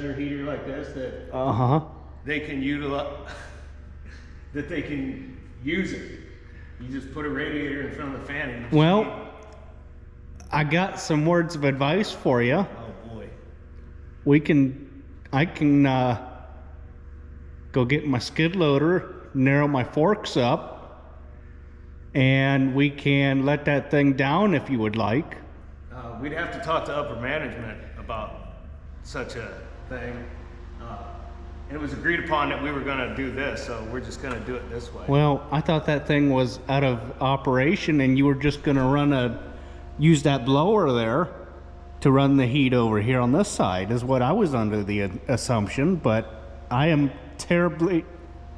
their heater like this that Uh-huh. they can utilize, that they can use it. You just put a radiator in front of the fan and you just Well, I got some words of advice for you. oh boy. I can go get my skid loader, narrow my forks up, and we can let that thing down if you would like. We'd have to talk to upper management about such a thing. And it was agreed upon that we were gonna do this, so we're just gonna do it this way. Well, I thought that thing was out of operation and you were just gonna use that blower there to run the heat over here on this side, is what I was under the assumption, but I am terribly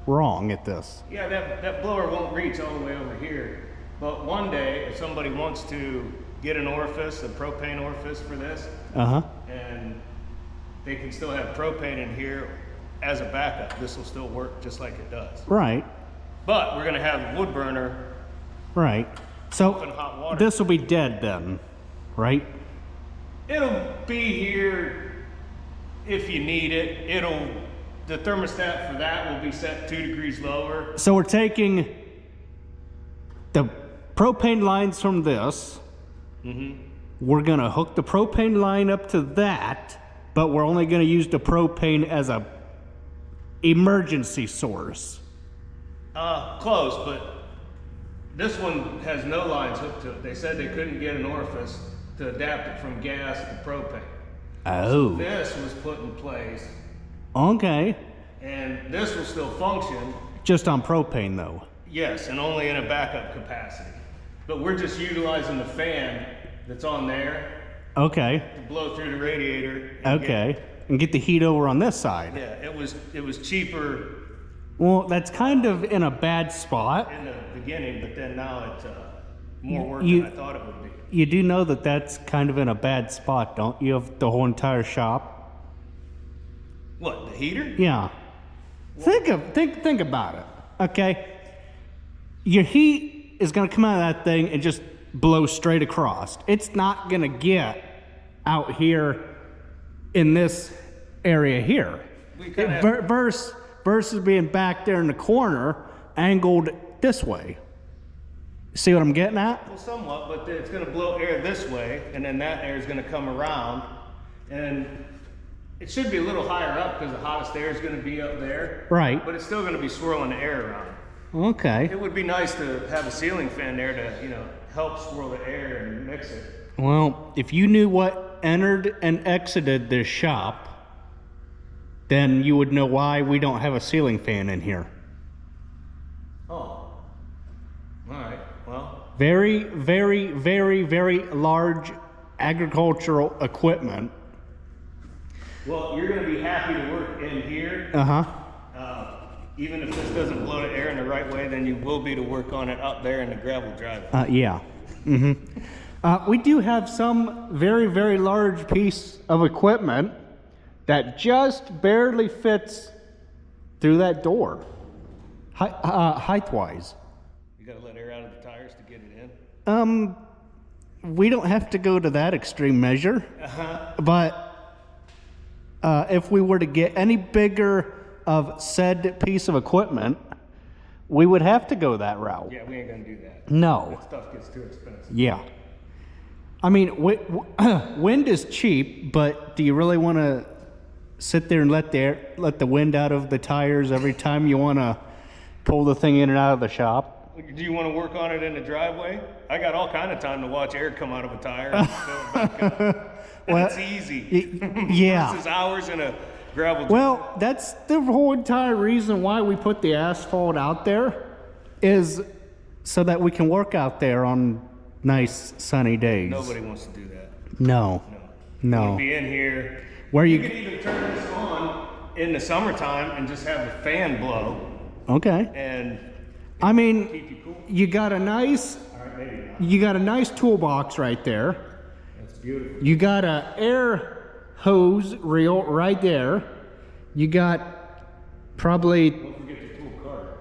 wrong at this. Yeah, that blower won't reach all the way over here. But one day, if somebody wants to get an orifice, a propane orifice for this, Uh-huh. and they can still have propane in here as a backup, this will still work just like it does. Right, But we're gonna have wood burner right. So and hot water. this will be dead then, right? It'll be here if you need it. The thermostat for that will be set 2 degrees lower. So we're taking the propane lines from this. We're gonna hook the propane line up to that, but we're only gonna use the propane as a emergency source. Close, but this one has no lines hooked to it. They said they couldn't get an orifice to adapt it from gas to propane. Oh, This was put in place, okay. and this will still function, Just on propane though. yes, and only in a backup capacity. But we're just utilizing the fan that's on there Okay, to blow through the radiator. And okay. And get the heat over on this side. yeah, it was cheaper Well, that's kind of in a bad spot. in the beginning, but then now it's more work You- than I thought it would be. You do know that that's kind of in a bad spot, don't you? Of the whole entire shop. What, the heater? Yeah. Think about it. Okay. Your heat is gonna come out of that thing and just blow straight across. It's not gonna get out here in this area here. We kinda Versus being back there in the corner, angled this way. See what I'm getting at? Well, somewhat, but it's going to blow air this way, and then that air is going to come around, and it should be a little higher up because the hottest air is going to be up there. Right. But it's still going to be swirling the air around. Okay. It would be nice to have a ceiling fan there to, help swirl the air and mix it. Well, if you knew what entered and exited this shop, then you would know why we don't have a ceiling fan in here. Oh. All right. Well, Very, very, very, very large agricultural equipment. well, you're going to be happy to work in here. Uh-huh. Even if this doesn't blow the air in the right way, then you will be to work on it up there in the gravel driveway. Yeah. We do have some very, very large piece of equipment that just barely fits through that door, height-wise. You got to let air out of the tires to get it in. We don't have to go to that extreme measure, but if we were to get any bigger of said piece of equipment, we would have to go that route. Yeah, we ain't going to do that. No. That stuff gets too expensive. Yeah. I mean, wind is cheap, but do you really want to sit there and let the wind out of the tires every time you want to pull the thing in and out of the shop? Do you want to work on it in the driveway? I got all kind of time to watch air come out of a tire and fill it back up. Well, It's easy. Yeah. Versus hours in a gravel. Well, that's the whole entire reason why we put the asphalt out there, is so that we can work out there on nice sunny days. Nobody wants to do that. No. No. Be in here. Where You you? could even turn this on in the summertime and just have the fan blow Okay. and I mean, keep you cool. you got a nice toolbox right there. That's beautiful. You got a air hose reel right there. You got probably, Don't forget the tool cart.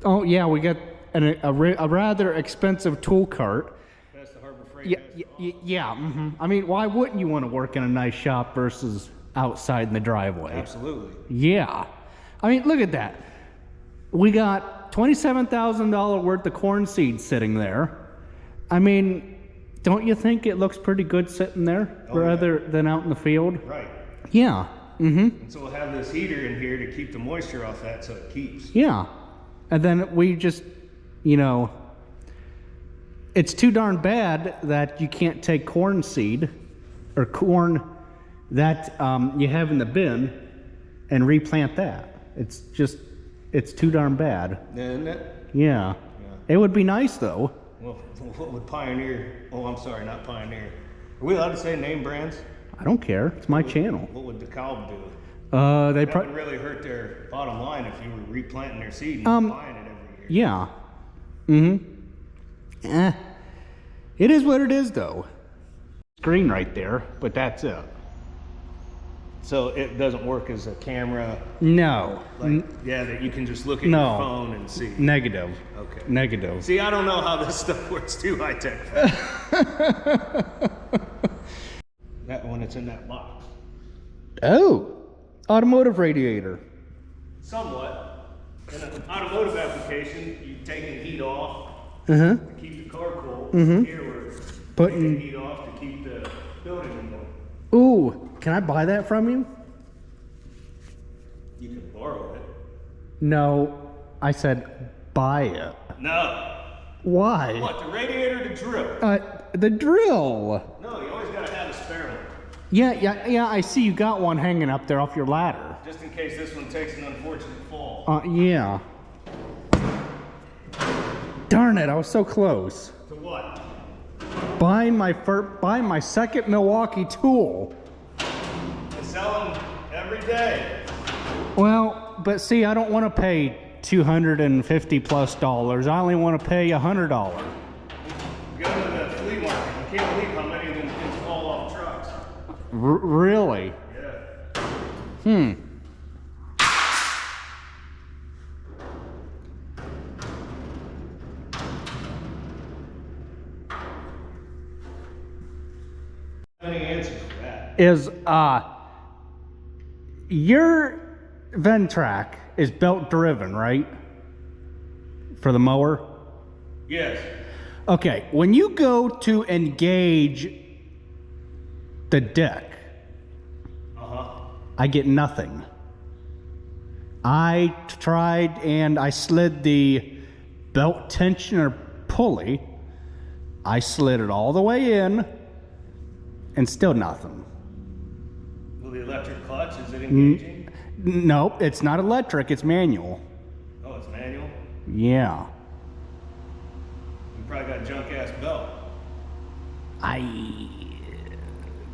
oh yeah, we got a rather expensive tool cart. That's the Harbor Freight. Yeah, That's yeah. I mean, why wouldn't you want to work in a nice shop versus outside in the driveway. Absolutely. Yeah. I mean, look at that. We got $27,000 worth of corn seeds sitting there. I mean, don't you think it looks pretty good sitting there rather than out in the field? Right. Yeah. And so we'll have this heater in here to keep the moisture off that so it keeps. Yeah. And then we just, you know, it's too darn bad that you can't take corn seed or corn that you have in the bin and replant that. It's just, it's too darn bad. Isn't it? Yeah. It would be nice though. Well, what would Pioneer, oh, I'm sorry, not Pioneer. Are we allowed to say name brands? I don't care. It's my channel. What would DeKalb do? They That would really hurt their bottom line if you were replanting their seed and buying it every year. yeah. It is what it is though. Screen right there, but that's it. So it doesn't work as a camera, No. like, yeah, that you can just look at No. your phone and see. Negative. Okay. Negative. See, I don't know how this stuff works too high tech. That one, it's in that box. Oh, automotive radiator. Somewhat. In an automotive application, you taking heat off Uh-huh. to keep the car cool. Here we're Putting- taking heat off to keep the building warm. Ooh, can I buy that from you? You can borrow it. No, I said buy it. No. Why? What, the radiator or the drill? The drill. No, you always gotta have a spare one. Yeah, I see you got one hanging up there off your ladder. Just in case this one takes an unfortunate fall. Yeah. Darn it, I was so close. To what? Buying my second Milwaukee tool. I sell them every day. Well, but see, I don't want to pay $250+. I only want to pay $100. Go to the flea market. You can't believe how many of them things fall off trucks. Really? Yeah. Any answer for that? Is your Ventrac is belt driven, right? For the mower? Yes. Okay, when you go to engage the deck, I get nothing. I tried and I slid the belt tensioner pulley. I slid it all the way in and still nothing. Well, the electric clutch, is it engaging? Nope, it's not electric, it's manual. Oh, it's manual? Yeah. You probably got a junk ass belt.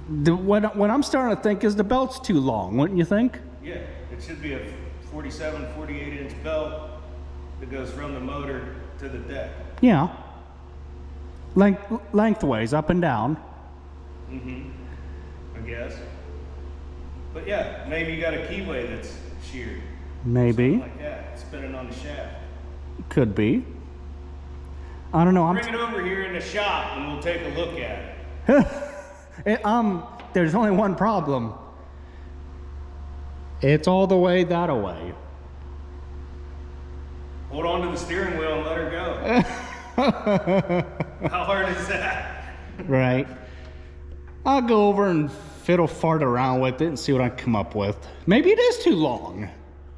What I'm starting to think is the belt's too long, wouldn't you think? Yeah, it should be a 47, 48 inch belt that goes from the motor to the deck. Yeah. Lengthways, up and down. I guess. But yeah, maybe you got a keyway that's sheared. Maybe. Something like that, spinning on the shaft. Could be. I don't know. Bring it over here in the shop and we'll take a look at it. There's only one problem. It's all the way that away. Hold on to the steering wheel and let her go. How hard is that? Right. I'll go over and fiddle fart around with it and see what I come up with. Maybe it is too long.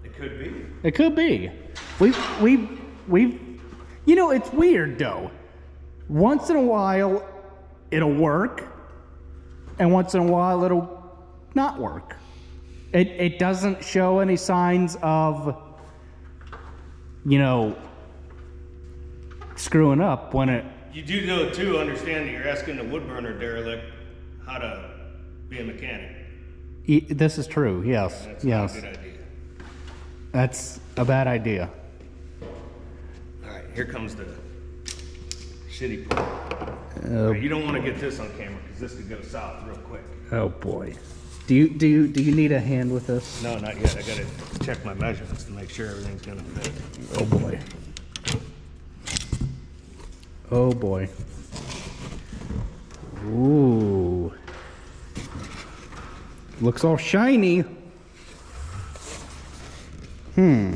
It could be. It could be. We've, you know, it's weird though. Once in a while, it'll work, and once in a while, it'll not work. It doesn't show any signs of, you know, screwing up when it. You do though too understand that you're asking the wood burner derelict how to be a mechanic. This is true. Yes. That's Yes. not a good idea. That's a bad idea. All right, here comes the shitty part. All right, you don't want to get this on camera because this could go south real quick. Oh boy. Do you need a hand with this? No, not yet. I gotta check my measurements to make sure everything's gonna fit. Oh boy. Oh boy. Ooh. Looks all shiny. Hmm.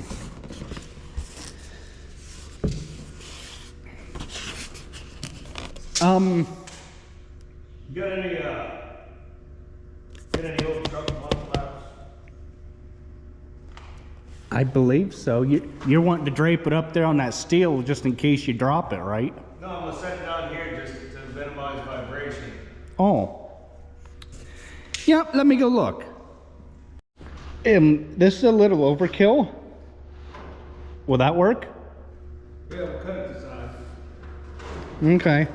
You got any old truck mud flaps? I believe so. You're wanting to drape it up there on that steel just in case you drop it, right? No, I'm gonna set it down here just to minimize vibration. Oh. Yeah, let me go look. This is a little overkill. Will that work? Yeah, we'll cut it to size. Okay.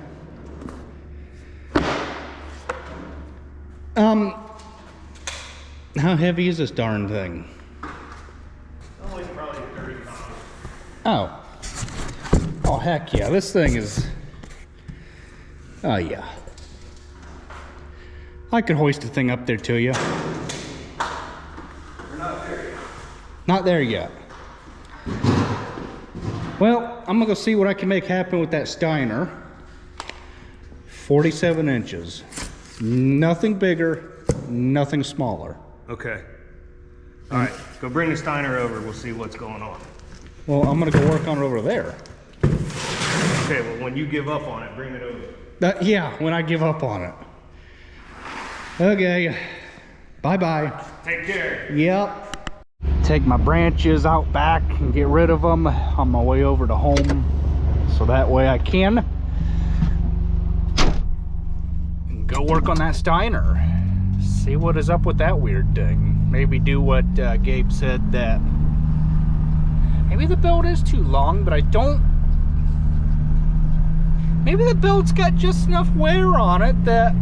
How heavy is this darn thing? Only probably 30 pounds. Oh. Oh, heck yeah. This thing is... Oh, yeah. I could hoist the thing up there to you. We're not there yet. Not there yet. Well, I'm gonna go see what I can make happen with that Steiner. 47 inches. Nothing bigger, nothing smaller. Okay. All right, go bring the Steiner over. We'll see what's going on. Well, I'm gonna go work on it over there. Okay, well, when you give up on it, bring it over. Yeah, when I give up on it. Okay. Bye-bye. Take care. Yep. Take my branches out back and get rid of them on my way over to home. So that way I can go work on that Steiner. See what is up with that weird thing. Maybe do what Gabe said, that maybe the belt is too long, but I don't... Maybe the belt's got just enough wear on it that,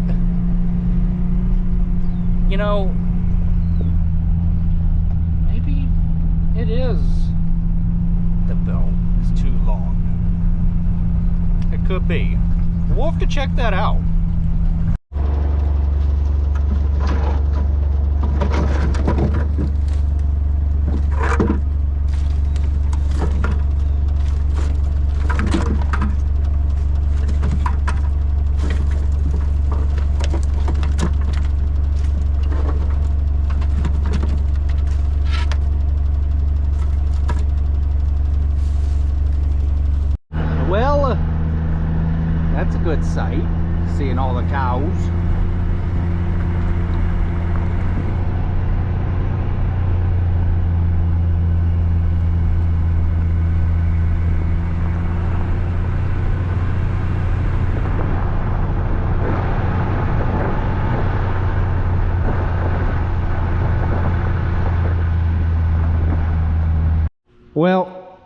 you know, maybe it is the belt is too long. It could be. We'll have to check that out. Well, that's a good sight, seeing all the cows. Well,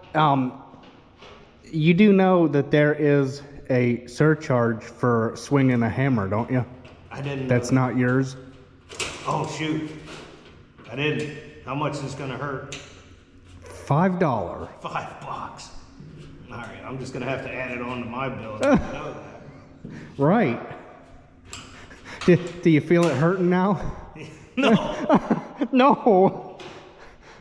you do know that there is a surcharge for swinging a hammer, don't you? I didn't know That's that. not yours? Oh, shoot. I didn't. How much is this gonna hurt? $5. $5. All right, I'm just gonna have to add it on to my bill. I didn't know that. Right. Do you feel it hurting now? No, No.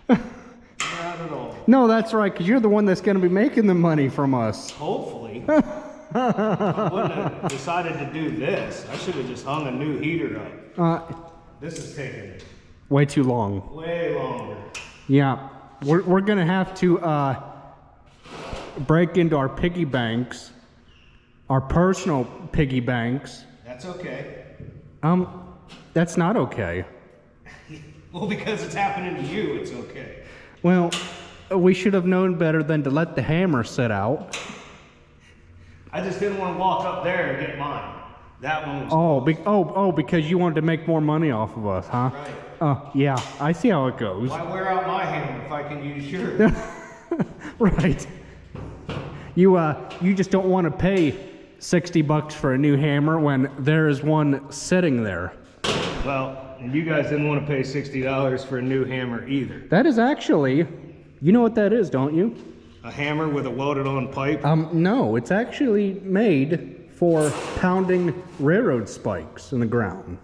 not at all. No, that's right, because you're the one that's going to be making the money from us. Hopefully. I wouldn't have decided to do this. I should have just hung a new heater up. This is taking Way too long. way longer. Yeah. We're going to have to break into our piggy banks, our personal piggy banks. That's okay. That's not okay. Well, because it's happening to you, it's okay. Well, we should have known better than to let the hammer sit out. I just didn't want to walk up there and get mine. That one was Because you wanted to make more money off of us, huh? right. Yeah, I see how it goes. Why wear out my hammer if I can use yours? Right. You just don't want to pay $60 for a new hammer when there is one sitting there. Well, and you guys didn't want to pay $60 for a new hammer either. That is actually, you know what that is, don't you? A hammer with a welded-on pipe? No, it's actually made for pounding railroad spikes in the ground.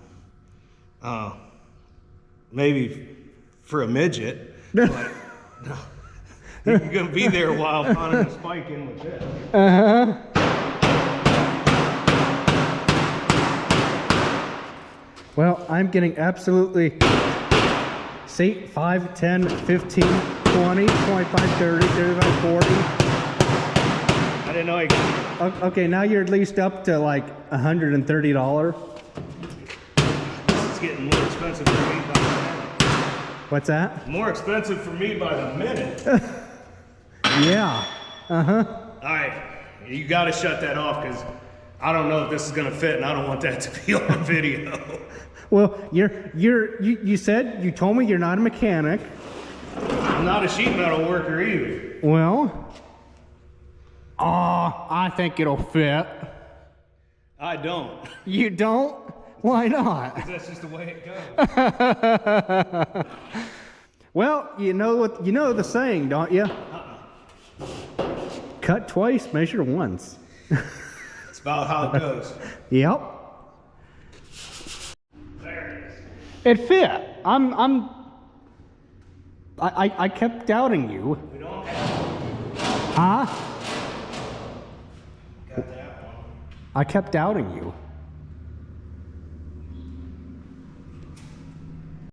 Maybe for a midget. But no. You're going to be there a while pounding a spike in with this. Well, I'm getting absolutely, see, 5, 10, 15, 20, 25, 30, 35, 40. I didn't know you could. Okay, now you're at least up to like $130. This is getting more expensive for me by the minute. What's that? More expensive for me by the minute. Yeah. Uh-huh. All right, you got to shut that off because I don't know if this is gonna fit, and I don't want that to be on video. Well, you said, you told me you're not a mechanic. I'm not a sheet metal worker either. Well, I think it'll fit. I don't. You don't? Why not? That's just the way it goes. Well, you know the saying, don't you? Cut twice, measure once. It's about how it goes. Yep. There It fit. I kept doubting you. we don't have Huh? got that one. I kept doubting you.